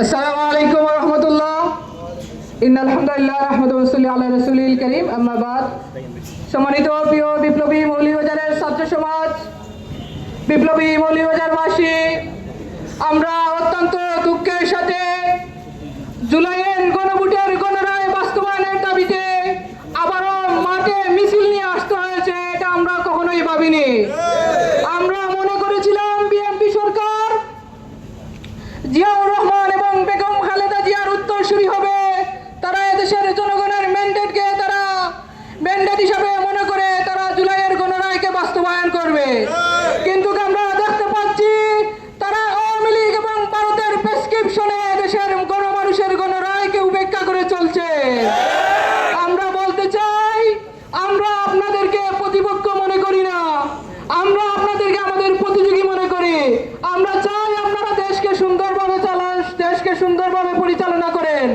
আসসালামু আলাইকুম ওয়া রাহমাতুল্লাহ। ইন্নাল হামদুলিল্লাহ নাহমাদুহু ওয়া সাল্লি আলা রাসূলিল কারীম, আম্মা বাদ। সম্মানিত প্রিয় বিপ্লবী মৌলভীবাজারের ছাত্র সমাজ, বিপ্লবী মৌলভীবাজারবাসী, আমরা অত্যন্ত দুঃখের সাথে জুলাইয়ের গণভোটের গণরায় বাস্তবায়নের দাবিতে আবারও মাঠে মিছিল নিয়ে আসতে হয়েছে। এটা আমরা কখনোই ভাবিনি। আমরা মনে করেছিলাম বিএনপি সরকার, জিয়াউর রহমান এবং বেগম খালেদা জিয়ার উত্তরসূরি হবে। তারা এদেশের জনগণের ম্যান্ডেটকে তারা ম্যান্ডেট হিসাবে মনে করে তারা জুলাইয়ের গণরায়কে বাস্তবায়ন করবে। কিন্তু আমরা দেখতে পাচ্ছি তারা আওয়ামী লীগ এবং ভারতের প্রেসক্রিপশনে দেশের গণমানুষের গণরায়কে উপেক্ষা করে চলছে। আমরা বলতে চাই, আমরা আপনাদেরকে প্রতিপক্ষ মনে করি না, আমরা আপনাদেরকে আমাদের প্রতিযোগী মনে করি। আমরা চাই আপনারা দেশকে সুন্দরভাবে চালান, দেশকে সুন্দরভাবে পরিচালনা করেন।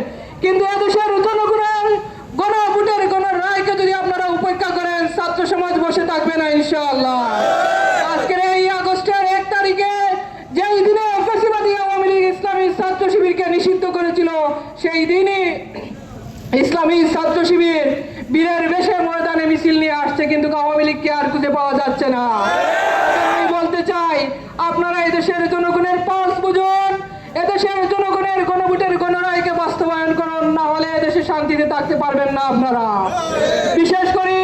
কিন্তু এদেশের জনগণের গণভোটের গণরায়কে যদি আপনারা উপেক্ষা করেন, ছাত্র সমাজ বসে থাকবে না ইনশাআল্লাহ। আজকের এই আগস্টের 1 তারিখে যেই দিনে ফ্যাসিবাদী আওয়ামী লীগ ইসলামী ছাত্র শিবিরকে নিষিদ্ধ করেছিল, সেই দিনই ইসলামী ছাত্র শিবির বীরের বেশে ময়দানে মিছিল নিয়ে আসছে, কিন্তু আওয়ামী লীগকে আর খুঁজে পাওয়া যাচ্ছে না। আমি বলতে চাই, আপনারা এদেশের জনগণের পালস বুঝুন, এদেশের জনগণের গণভোটের গণরায়কে বাস্তবায়ন করুন, না হলে এদেশে শান্তিতে থাকতে পারবেন না আপনারা। বিশেষ করে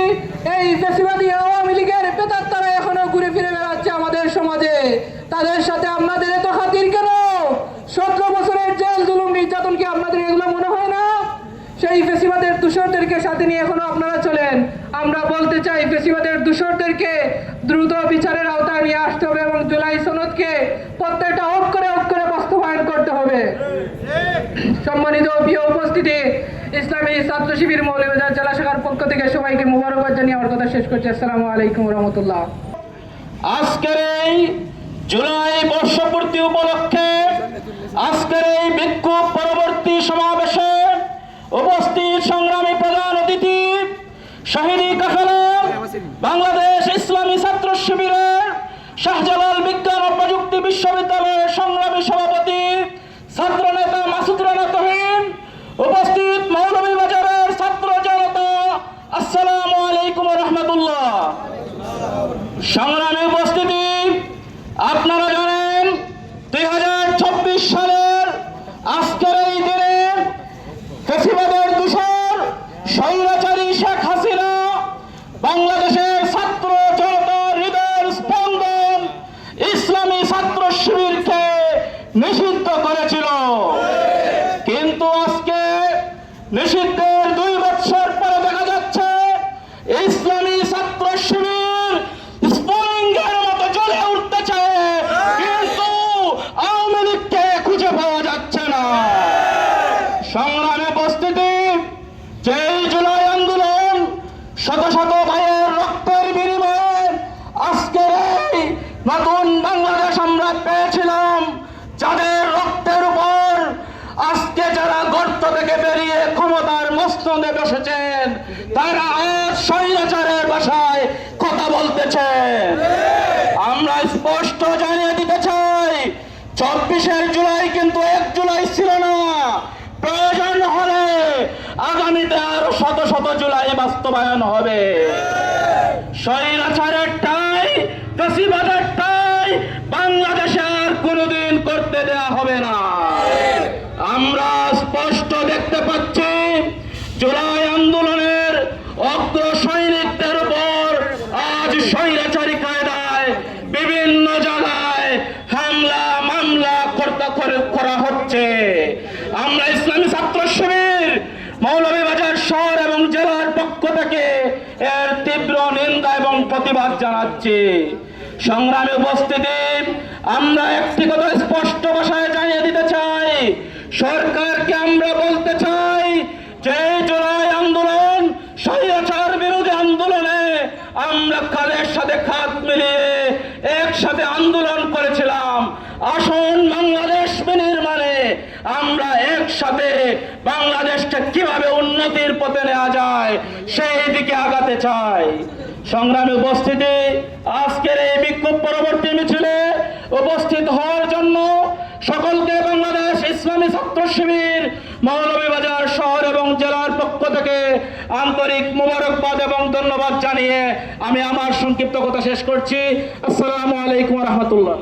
এই ফ্যাসিবাদী আওয়ামী লীগের প্রেতাত্মারা এখনো ঘুরে ফিরে বেড়াচ্ছে আমাদের সমাজে। তাদের সাথে আপনাদের এত খাতির কেন? 17 বছরের জেল জুলুম নির্যাতন কি আপনাদের এগুলো মনে হয় না? সেই ফেসিবাদের দূষরদেরকে সাথে নিয়ে এখনো আপনারা চলেন। আমরা বলতে চাই, ফেসিবাদের দূষরদেরকে দ্রুত বিচারের আওতায় নিয়ে আসতে হবে এবং জুলাই সনদকে প্রত্যেকটা অক্ষরে অক্ষরে বাস্তবায়ন করতে হবে। সম্মানিত প্রিয় উপস্থিতি, ইসলামী ছাত্র শিবির মৌলভীবাজার জেলা শাখার পক্ষ থেকে সবাইকে মোবারকবাদ জানিয়ে আমার কথা শেষ করছি। আসসালামু আলাইকুম ওয়া রাহমাতুল্লাহ। আজকের এই জুলাই বর্ষপূর্তি উপলক্ষে আজকের এই বিক্ষোভ পরবর্তী সমাবেশে উপস্থিত সংগ্রামী প্রধান অতিথি, শহীদি কাফেলা বাংলাদেশ ইসলামী ছাত্র শিবিরের শাহজালাল বিজ্ঞান ও প্রযুক্তি বিশ্ববিদ্যালয়ের সংগ্রামী সভাপতি ছাত্র নেতা মাসুদ রানা তুহিন, উপস্থিত মৌলভীবাজারের ছাত্র জনতা, আসসালামু আলাইকুম ওয়া রাহমাতুল্লাহ। সংগ্রামী উপস্থিতি, আপনারা জানেন 2024 সালের আজকের এই দিনে ফ্যাসিবাদের দূষর স্বৈরাচারী শেখ হাসিনা বাংলাদেশের ছাত্র জনতার হৃদয়ের স্পন্দন ইসলামী ছাত্র শিবিরকে নিষিদ্ধ করেছিল। কিন্তু আজকে নিষিদ্ধের 2 বছর পরে দেখা যাচ্ছে ইসলামী ছাত্র শিবির স্ফুলিঙ্গের মতো জ্বলে উঠতেছে, কিন্তু আওয়ামী লীগকে খুঁজে পাওয়া যাচ্ছে না। সংগ্রামে উপস্থিতি, যেই জুলাই আন্দোলন শত শত ভাইয়ের রক্তের বিনিময়ে আজকের এই নতুন বাংলাদেশ আমরা পেয়েছিলাম, যাদের রক্তের উপর আজকে যারা গর্ত থেকে বেরিয়ে ক্ষমতার মসনদে বসেছেন, তারা আজ স্বৈরাচারের ভাষায় কথা বলতেছেন। আমরা স্পষ্ট জানিয়ে দিতে চাই, 24 জুলাই কিন্তু 1 জুলাই ছিল না। প্রয়োজন হলে আগামীতে আরো শত শত জুলাই বাস্তবায়ন হবে। স্বৈরাচারের টাই, ফ্যাসিবাদের টাই বাংলাদেশে আর কোনোদিন করতে দেয়া হবে না। আমরা স্পষ্ট দেখতে পাচ্ছি, জুলাই আন্দোলনের অগ্র সৈনিকদের উপর আজ স্বৈরাচারী কায়দায় বিভিন্ন জায়গায় হামলা মামলা করা হচ্ছে। আমরা ইসলামী ছাত্র শিবির মৌলভীবাজার শহর এবং জেলার পক্ষ থেকে এর তীব্র নিন্দা এবং প্রতিবাদ জানাচ্ছি। সংগ্রামী উপস্থিতি, আমরা একটি কথা স্পষ্ট ভাষায় জানিয়ে দিতে চাই, সরকারকে আমরা বলতে চাই যে জুলাই আন্দোলন স্বৈরাচার বিরোধী আন্দোলনে আমরা কাদের সাথে খাত মিলিয়ে একসাথে আন্দোলন করেছিলাম। আসুন বাংলাদেশ বিনির্মাণে আমরা একসাথে বাংলাদেশকে কিভাবে উন্নতির পথে নেওয়া যায় সেই দিকে আগাতে চাই। সংগ্রামী উপস্থিতি, আজকের এই বিক্ষোভ পরবর্তী মিছিলে উপস্থিত হওয়ার জন্য সকলকে বাংলাদেশ ইসলামী ছাত্র শিবির মৌলভীবাজার শহর এবং জেলার পক্ষ থেকে আন্তরিক মোবারকবাদ এবং ধন্যবাদ জানিয়ে আমি আমার সংক্ষিপ্ত কথা শেষ করছি। আসসালামু আলাইকুম ওয়া রাহমাতুল্লাহ।